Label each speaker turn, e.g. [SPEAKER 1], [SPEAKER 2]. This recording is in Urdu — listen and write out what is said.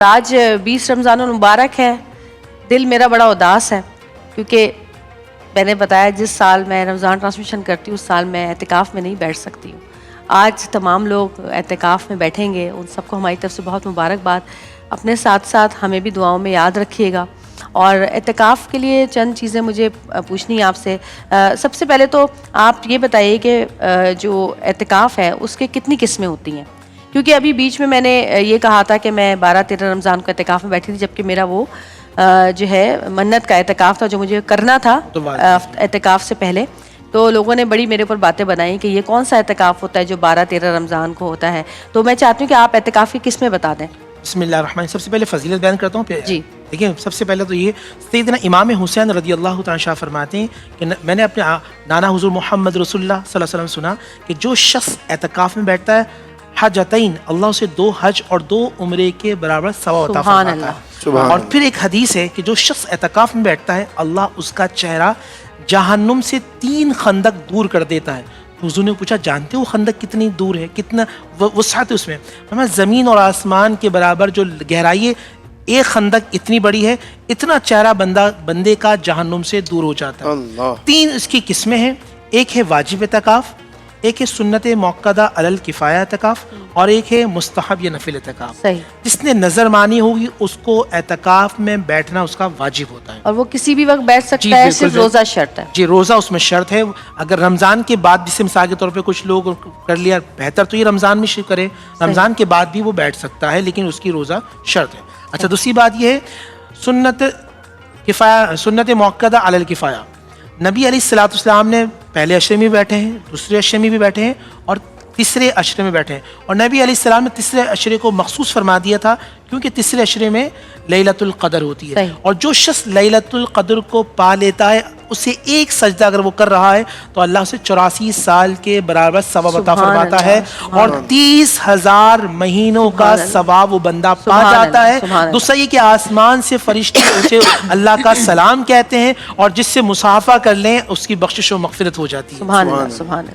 [SPEAKER 1] آج 20 رمضان المبارک ہے. دل میرا بڑا اداس ہے کیونکہ میں نے بتایا جس سال میں رمضان ٹرانسمیشن کرتی ہوں اس سال میں اعتکاف میں نہیں بیٹھ سکتی ہوں. آج تمام لوگ اعتکاف میں بیٹھیں گے، ان سب کو ہماری طرف سے بہت مبارکباد. اپنے ساتھ ساتھ ہمیں بھی دعاؤں میں یاد رکھیے گا. اور اعتکاف کے لیے چند چیزیں مجھے پوچھنی ہیں آپ سے. سب سے پہلے تو آپ یہ بتائیے کہ جو اعتکاف ہے اس کے کتنی قسمیں ہوتی ہیں؟ کیونکہ ابھی بیچ میں میں نے یہ کہا تھا کہ میں 12-13 رمضان کو اعتکاف میں بیٹھی تھی، جبکہ میرا وہ جو ہے منت کا اعتکاف تھا جو مجھے کرنا تھا اعتکاف سے پہلے. تو لوگوں نے بڑی میرے اوپر باتیں بنائی کہ یہ کون سا اعتکاف ہوتا ہے جو 12-13 رمضان کو ہوتا ہے. تو میں چاہتی ہوں کہ آپ اعتکاف کی قسمیں بتا دیں.
[SPEAKER 2] بسم اللہ الرحمن. سب سے پہلے فضیلت بیان کرتا ہوں.
[SPEAKER 1] جی
[SPEAKER 2] دیکھیں، سب سے پہلے تو یہ سیدنا امام حسین رضی اللہ تعالیٰ عنہ فرماتے ہیں کہ میں نے اپنے نانا حضور محمد رسول اللہ صلی اللہ علیہ وسلم سنا کہ جو شخص اعتکاف میں بیٹھتا ہے حجتین، اللہ اسے 2 حج اور 2 عمرے کے برابر ثواب عطا فرماتا ہے. اور پھر ایک حدیث ہے کہ جو شخص اعتکاف میں بیٹھتا ہے اللہ اس کا چہرہ جہنم سے 3 خندق دور کر دیتا ہے. حضور نے پوچھا جانتے ہو خندق کتنی دور ہے، کتنا وسعت ہے اس میں؟ ہمیں زمین اور آسمان کے برابر جو گہرائی ہے، ایک خندق اتنی بڑی ہے، اتنا چہرہ بندے کا جہنم سے دور ہو جاتا ہے. 3 اس کی قسمیں ہیں. ایک ہے واجب اعتکاف، ایک ہے سنت موقدہ علی الکفایہ اعتکاف، اور ایک ہے مستحب یا نفل اعتکاف. جس نے نظر مانی ہوگی اس کو اعتکاف میں بیٹھنا اس کا واجب ہوتا ہے.
[SPEAKER 1] اور وہ کسی بھی وقت بیٹھ سکتا ہے، صرف روزہ شرط ہے.
[SPEAKER 2] جی، روزہ اس میں شرط ہے. اگر رمضان کے بعد جسے مثال کے طور پہ کچھ لوگ کر لیا، بہتر تو یہ رمضان میں شروع کرے، رمضان کے بعد بھی وہ بیٹھ سکتا ہے لیکن اس کی روزہ شرط ہے. اچھا، دوسری بات یہ ہے سنت موقدہ علی الکفایہ. نبی علیہ الصلوۃ والسلام نے پہلے عشرے میں بھی بیٹھے ہیں، دوسرے عشرے میں بھی بیٹھے ہیں، اور تیسرے عشرے میں بیٹھے ہیں. اور نبی علیہ السلام نے تیسرے عشرے کو مخصوص فرما دیا تھا کیونکہ تیسرے عشرے میں لیلۃ القدر ہوتی ہے. اور جو شخص لیلۃ القدر کو پا لیتا ہے، اسے ایک سجدہ اگر وہ کر رہا ہے تو اللہ اسے 84 سال کے برابر ثواب عطا فرماتا ہے، اور 30,000 مہینوں کا ثواب وہ بندہ پا جاتا ہے. دوسرا یہ کہ آسمان سے فرشتے اسے اللہ کا سلام کہتے ہیں، اور جس سے مصافحہ کر لیں اس کی بخشش و مغفرت ہو جاتی ہے.
[SPEAKER 1] سبحان اللہ، سبحان اللہ.